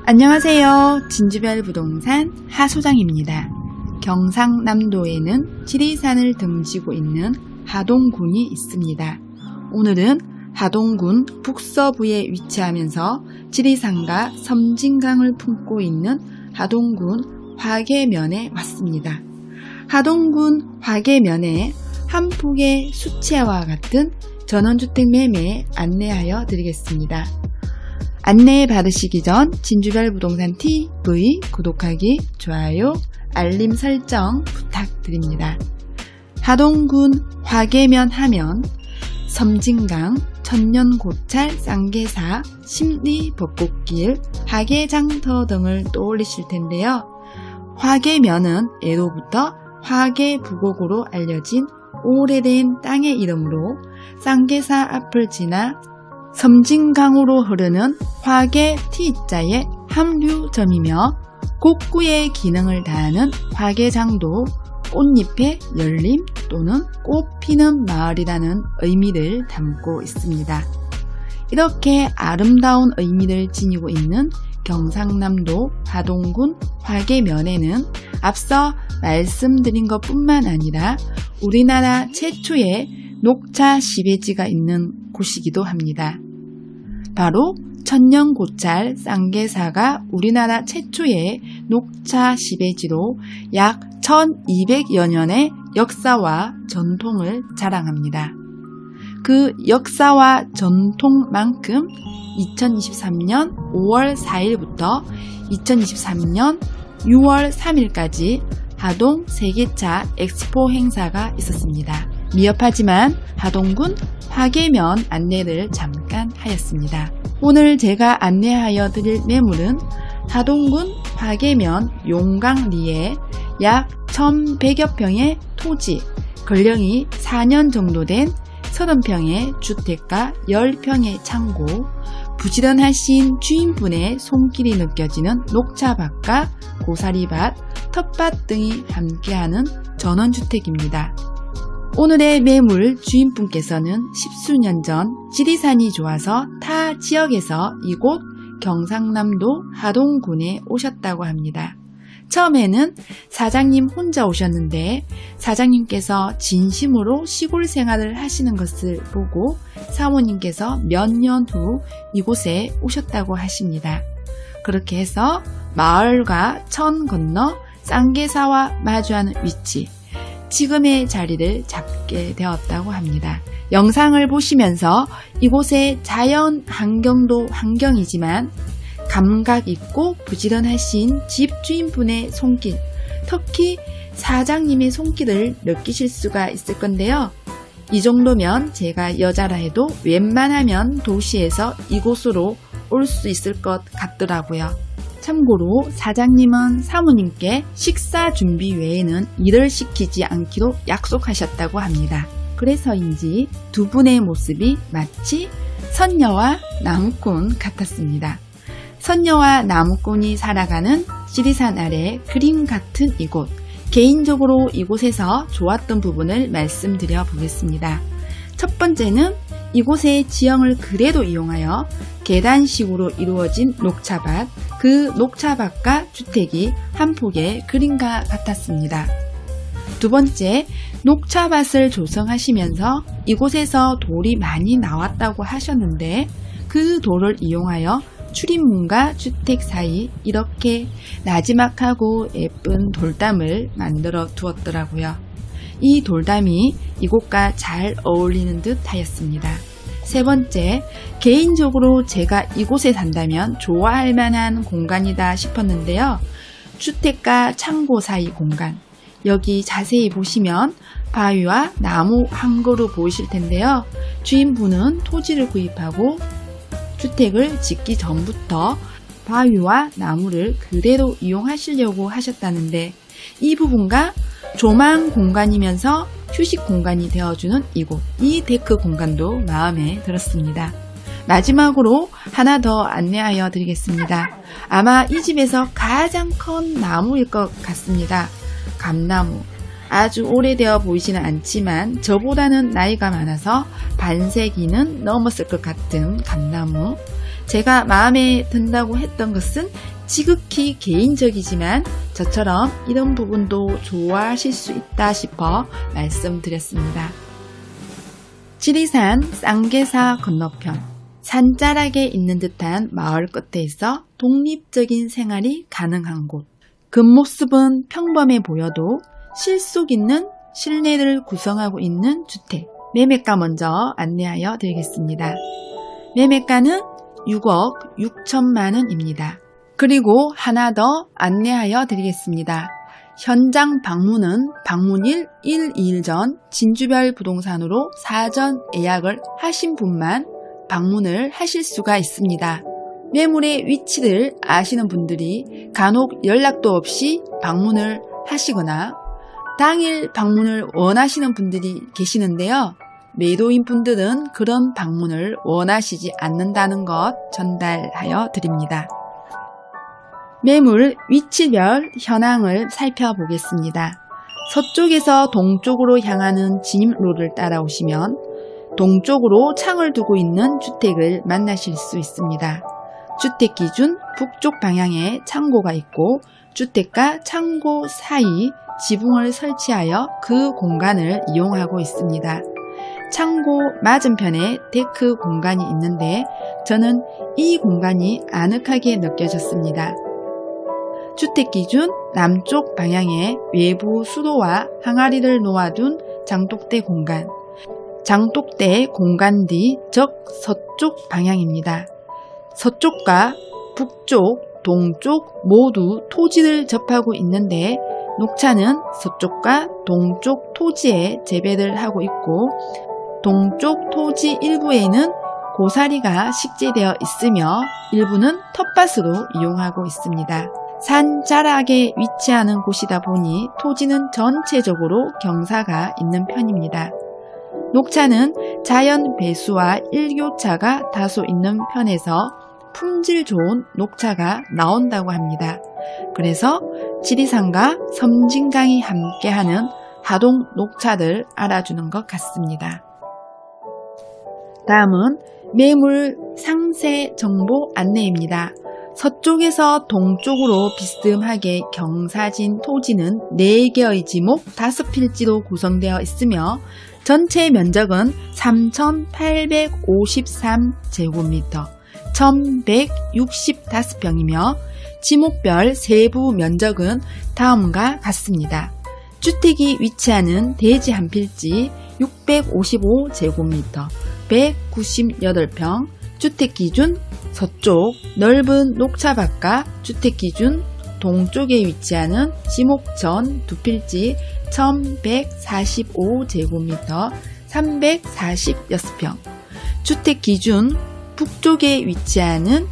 안녕하세요. 진주별 부동산 하소장입니다. 경상남도에는 지리산을 등지고 있는 하동군이 있습니다. 오늘은 하동군 북서부에 위치하면서 지리산과 섬진강을 품고 있는 하동군 화계면에 왔습니다. 하동군 화계면에 한 폭의 수채화와 같은 전원주택 매매 안내하여 드리겠습니다. 안내 받으시기 전 진주별 부동산 TV 구독하기, 좋아요, 알림 설정 부탁드립니다. 하동군 화계면 하면 섬진강, 천년고찰, 쌍계사, 심리벚꽃길, 하계장터 등을 떠올리실 텐데요. 화계면은 예로부터 화계부곡으로 알려진 오래된 땅의 이름으로 쌍계사 앞을 지나 섬진강으로 흐르는 화계 T자의 합류점이며 곡구의 기능을 다하는 화계장도 꽃잎의 열림 또는 꽃 피는 마을이라는 의미를 담고 있습니다. 이렇게 아름다운 의미를 지니고 있는 경상남도 하동군 화계면에는 앞서 말씀드린 것뿐만 아니라 우리나라 최초의 녹차 시베지가 있는 곳이기도 합니다. 바로 천년고찰 쌍계사가 우리나라 최초의 녹차 시베지로 약 1200여 년의 역사와 전통을 자랑합니다. 그 역사와 전통만큼 2023년 5월 4일부터 2023년 6월 3일까지 하동 세계차 엑스포 행사가 있었습니다. 미흡하지만 하동군 화계면 안내를 잠깐 하였습니다. 오늘 제가 안내하여 드릴 매물은 하동군 화계면 용강리에 약 1100여 평의 토지, 건령이 4년 정도 된 30평의 주택과 10평의 창고, 부지런하신 주인분의 손길이 느껴지는 녹차밭과 고사리밭, 텃밭 등이 함께하는 전원주택입니다. 오늘의 매물 주인분께서는 10수년 전 지리산이 좋아서 타 지역에서 이곳 경상남도 하동군에 오셨다고 합니다. 처음에는 사장님 혼자 오셨는데 사장님께서 진심으로 시골 생활을 하시는 것을 보고 사모님께서 몇 년 후 이곳에 오셨다고 하십니다. 그렇게 해서 마을과 천 건너 쌍계사와 마주하는 위치, 지금의 자리를 잡게 되었다고 합니다. 영상을 보시면서 이곳의 자연 환경도 환경이지만 감각 있고 부지런하신 집주인분의 손길, 특히 사장님의 손길을 느끼실 수가 있을 건데요. 이 정도면 제가 여자라 해도 웬만하면 도시에서 이곳으로 올 수 있을 것 같더라고요. 참고로 사장님은 사모님께 식사 준비 외에는 일을 시키지 않기로 약속하셨다고 합니다. 그래서인지 두 분의 모습이 마치 선녀와 나무꾼 같았습니다. 선녀와 나무꾼이 살아가는 지리산 아래 그림 같은 이곳, 개인적으로 이곳에서 좋았던 부분을 말씀드려 보겠습니다. 첫 번째는 이곳의 지형을 그대로 이용하여 계단식으로 이루어진 녹차밭, 그 녹차밭과 주택이 한 폭의 그림과 같았습니다. 두 번째, 녹차밭을 조성하시면서 이곳에서 돌이 많이 나왔다고 하셨는데 그 돌을 이용하여 출입문과 주택 사이 이렇게 나지막하고 예쁜 돌담을 만들어 두었더라고요. 이 돌담이 이곳과 잘 어울리는 듯 하였습니다. 세 번째, 개인적으로 제가 이곳에 산다면 좋아할 만한 공간이다 싶었는데요. 주택과 창고 사이 공간, 여기 자세히 보시면 바위와 나무 한 그루 보이실 텐데요. 주인분은 토지를 구입하고 주택을 짓기 전부터 바위와 나무를 그대로 이용하시려고 하셨다는데 이 부분과 조망 공간이면서 휴식 공간이 되어주는 이곳, 이 데크 공간도 마음에 들었습니다. 마지막으로 하나 더 안내하여 드리겠습니다. 아마 이 집에서 가장 큰 나무일 것 같습니다. 감나무. 아주 오래되어 보이지는 않지만 저보다는 나이가 많아서 반세기는 넘었을 것 같은 감나무. 제가 마음에 든다고 했던 것은 지극히 개인적이지만 저처럼 이런 부분도 좋아하실 수 있다 싶어 말씀드렸습니다. 지리산 쌍계사 건너편, 산자락에 있는 듯한 마을 끝에 있어 독립적인 생활이 가능한 곳. 겉모습은 평범해 보여도 실속 있는 실내를 구성하고 있는 주택. 매매가 먼저 안내하여 드리겠습니다. 매매가는 6억 6천만 원입니다. 그리고 하나 더 안내하여 드리겠습니다. 현장 방문은 방문일 1, 2일 전 진주별 부동산으로 사전 예약을 하신 분만 방문을 하실 수가 있습니다. 매물의 위치를 아시는 분들이 간혹 연락도 없이 방문을 하시거나 당일 방문을 원하시는 분들이 계시는데요. 매도인 분들은 그런 방문을 원하시지 않는다는 것 전달하여 드립니다. 매물 위치별 현황을 살펴보겠습니다. 서쪽에서 동쪽으로 향하는 진입로를 따라오시면 동쪽으로 창을 두고 있는 주택을 만나실 수 있습니다. 주택 기준 북쪽 방향에 창고가 있고 주택과 창고 사이 지붕을 설치하여 그 공간을 이용하고 있습니다. 창고 맞은편에 데크 공간이 있는데 저는 이 공간이 아늑하게 느껴졌습니다. 주택 기준 남쪽 방향에 외부 수도와 항아리를 놓아둔 장독대 공간, 장독대 공간 뒤 적 서쪽 방향입니다. 서쪽과 북쪽, 동쪽 모두 토지를 접하고 있는데 녹차는 서쪽과 동쪽 토지에 재배를 하고 있고 동쪽 토지 일부에는 고사리가 식재되어 있으며 일부는 텃밭으로 이용하고 있습니다. 산 자락에 위치하는 곳이다 보니 토지는 전체적으로 경사가 있는 편입니다. 녹차는 자연 배수와 일교차가 다소 있는 편에서 품질 좋은 녹차가 나온다고 합니다. 그래서 지리산과 섬진강이 함께하는 하동 녹차를 알아주는 것 같습니다. 다음은 매물 상세 정보 안내입니다. 서쪽에서 동쪽으로 비스듬하게 경사진 토지는 4개의 지목 5필지로 구성되어 있으며 전체 면적은 3,853제곱미터 1,165평이며 지목별 세부 면적은 다음과 같습니다. 주택이 위치하는 대지 한 필지 655제곱미터 198평, 주택 기준 서쪽 넓은 녹차밭과 주택 기준 동쪽에 위치하는 지목전 두 필지 1145제곱미터 346평, 주택 기준 북쪽에 위치하는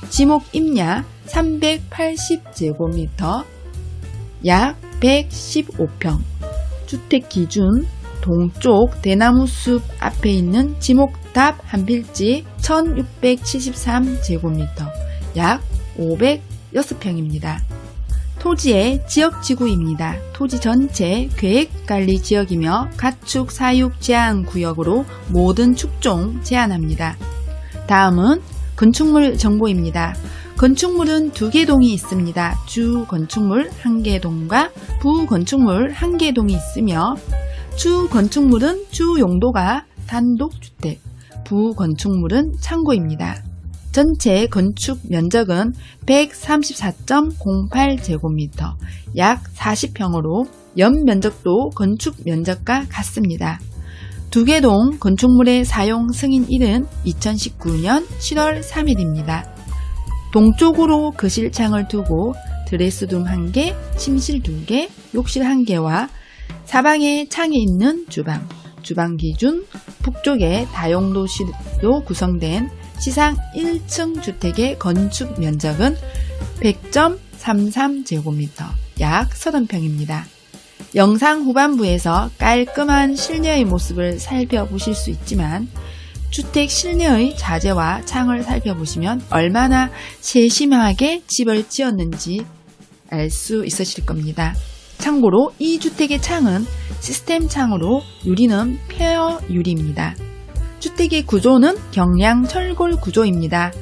지목 임야 380제곱미터 약 115평, 주택 기준 동쪽 대나무숲 앞에 있는 지목답 한 필지 1673제곱미터 약 506평입니다. 토지의 지역지구입니다. 토지 전체 계획관리지역이며 가축 사육 제한 구역으로 모든 축종 제한합니다. 다음은 건축물 정보입니다. 건축물은 2개 동이 있습니다. 주 건축물 1개 동과 부 건축물 1개 동이 있으며 주 건축물은 주 용도가 단독주택, 부 건축물은 창고입니다. 전체 건축 면적은 134.08제곱미터, 약 40평으로 연면적도 건축 면적과 같습니다. 2개 동 건축물의 사용 승인일은 2019년 7월 3일입니다. 동쪽으로 거실창을 두고 드레스룸 1개, 침실 2개, 욕실 1개와 사방에 창이 있는 주방, 주방 기준 북쪽에 다용도실로 구성된 지상 1층 주택의 건축 면적은 100.33제곱미터, 약 30평입니다. 영상 후반부에서 깔끔한 실내의 모습을 살펴보실 수 있지만 주택 실내의 자재와 창을 살펴보시면 얼마나 세심하게 집을 지었는지 알 수 있으실 겁니다. 참고로 이 주택의 창은 시스템 창으로 유리는 페어 유리입니다. 주택의 구조는 경량 철골 구조입니다.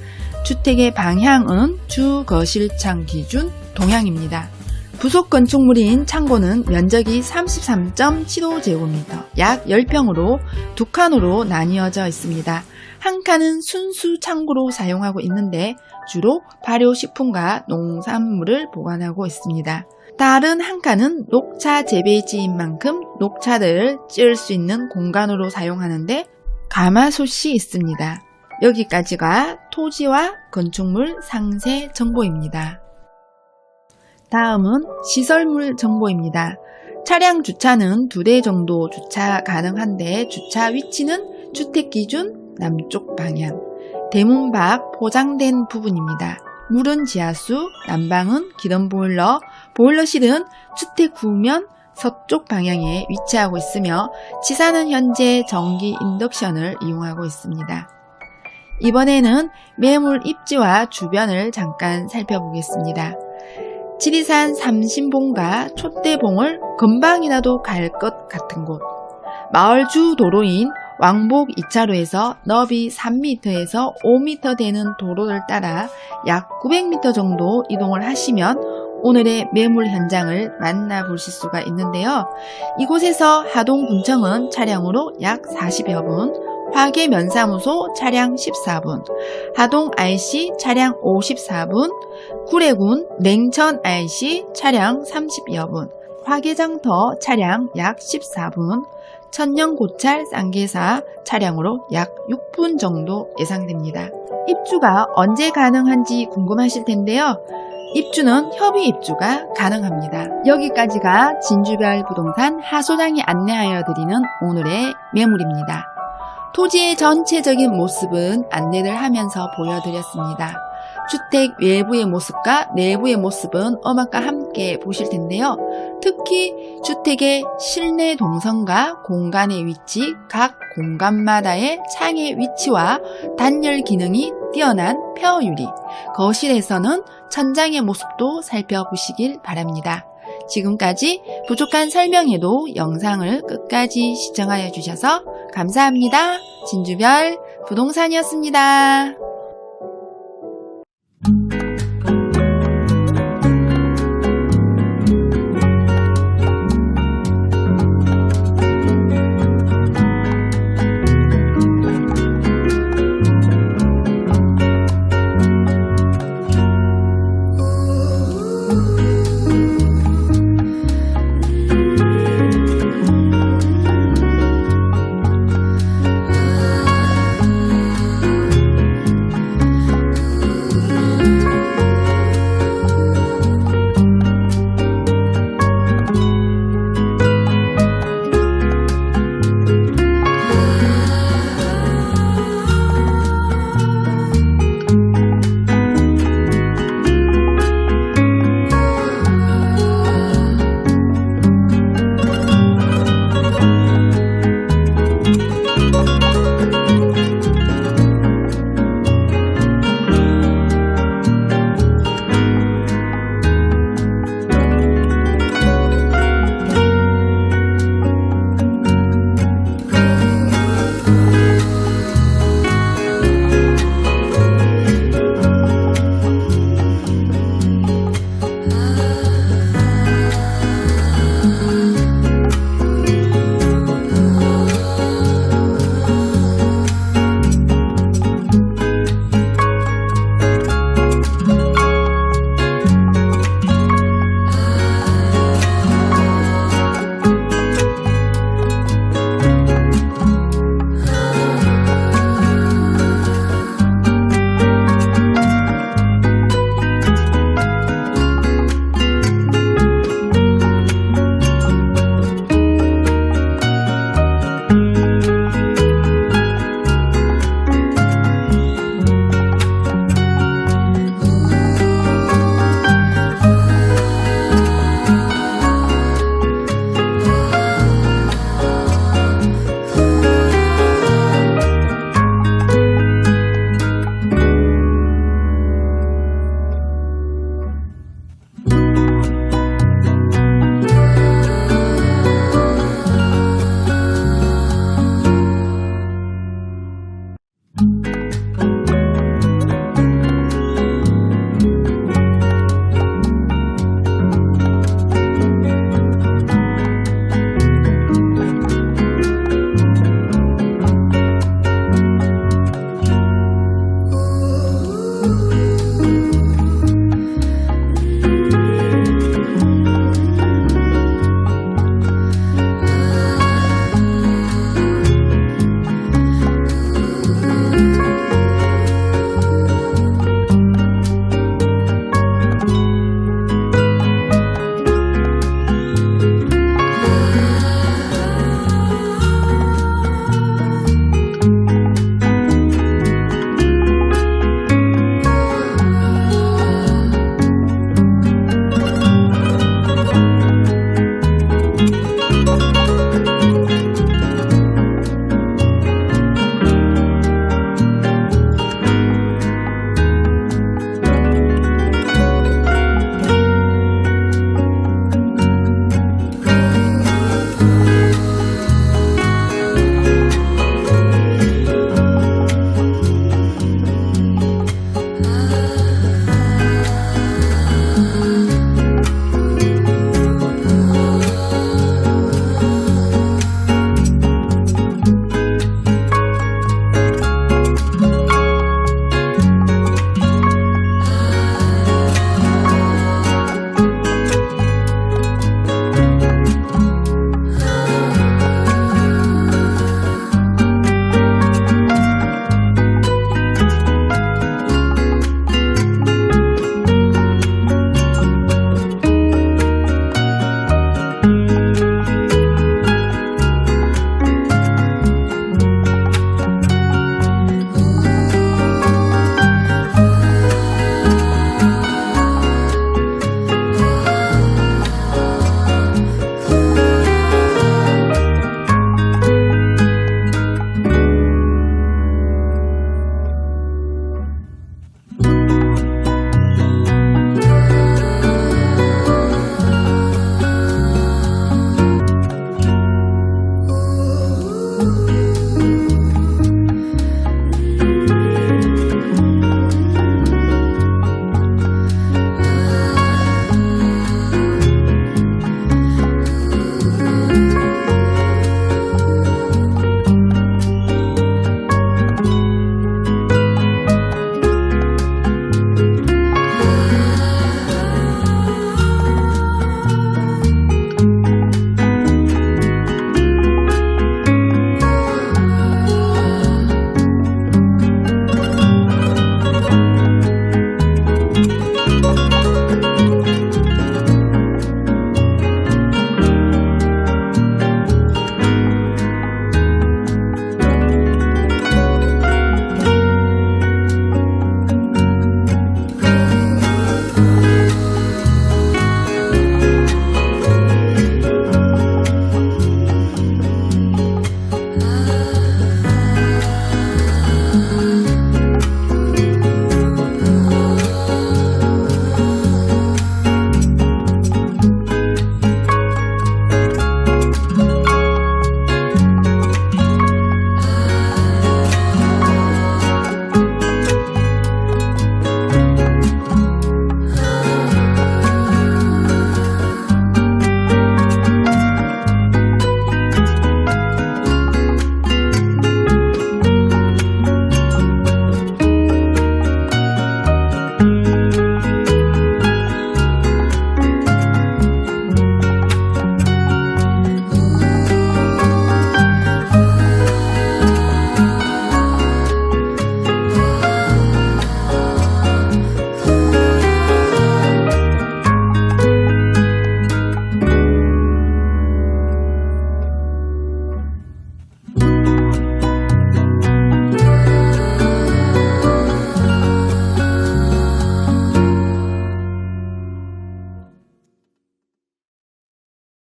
주택의 방향은 주 거실창 기준 동향입니다. 부속 건축물인 창고는 면적이 33.75제곱미터, 약 10평으로 두 칸으로 나뉘어져 있습니다. 한 칸은 순수 창고로 사용하고 있는데 주로 발효식품과 농산물을 보관하고 있습니다. 다른 한 칸은 녹차 재배지인 만큼 녹차를 찌을 수 있는 공간으로 사용하는데 가마솥이 있습니다. 여기까지가 토지와 건축물 상세 정보입니다. 다음은 시설물 정보입니다. 차량 주차는 2대 정도 주차 가능한데 주차 위치는 주택 기준 남쪽 방향, 대문 밖 포장된 부분입니다. 물은 지하수, 난방은 기름 보일러, 보일러실은 주택 후면 서쪽 방향에 위치하고 있으며 치사는 현재 전기 인덕션을 이용하고 있습니다. 이번에는 매물 입지와 주변을 잠깐 살펴보겠습니다. 지리산 삼신봉과 촛대봉을 금방이라도 갈 것 같은 곳, 마을 주 도로인 왕복 2차로에서 너비 3m에서 5m 되는 도로를 따라 약 900m 정도 이동을 하시면 오늘의 매물 현장을 만나보실 수가 있는데요. 이곳에서 하동군청은 차량으로 약 40여 분, 화계면사무소 차량 14분, 하동 IC 차량 54분, 구례군 냉천 IC 차량 30여 분, 화계장터 차량 약 14분, 천년고찰 쌍계사 차량으로 약 6분 정도 예상됩니다. 입주가 언제 가능한지 궁금하실 텐데요. 입주는 협의 입주가 가능합니다. 여기까지가 진주별 부동산 하소장이 안내하여 드리는 오늘의 매물입니다. 토지의 전체적인 모습은 안내를 하면서 보여드렸습니다. 주택 외부의 모습과 내부의 모습은 음악과 함께 보실 텐데요. 특히 주택의 실내 동선과 공간의 위치, 각 공간마다의 창의 위치와 단열 기능이 뛰어난 폐허유리, 거실에서는 천장의 모습도 살펴보시길 바랍니다. 지금까지 부족한 설명에도 영상을 끝까지 시청하여 주셔서 감사합니다. 진주별 부동산이었습니다.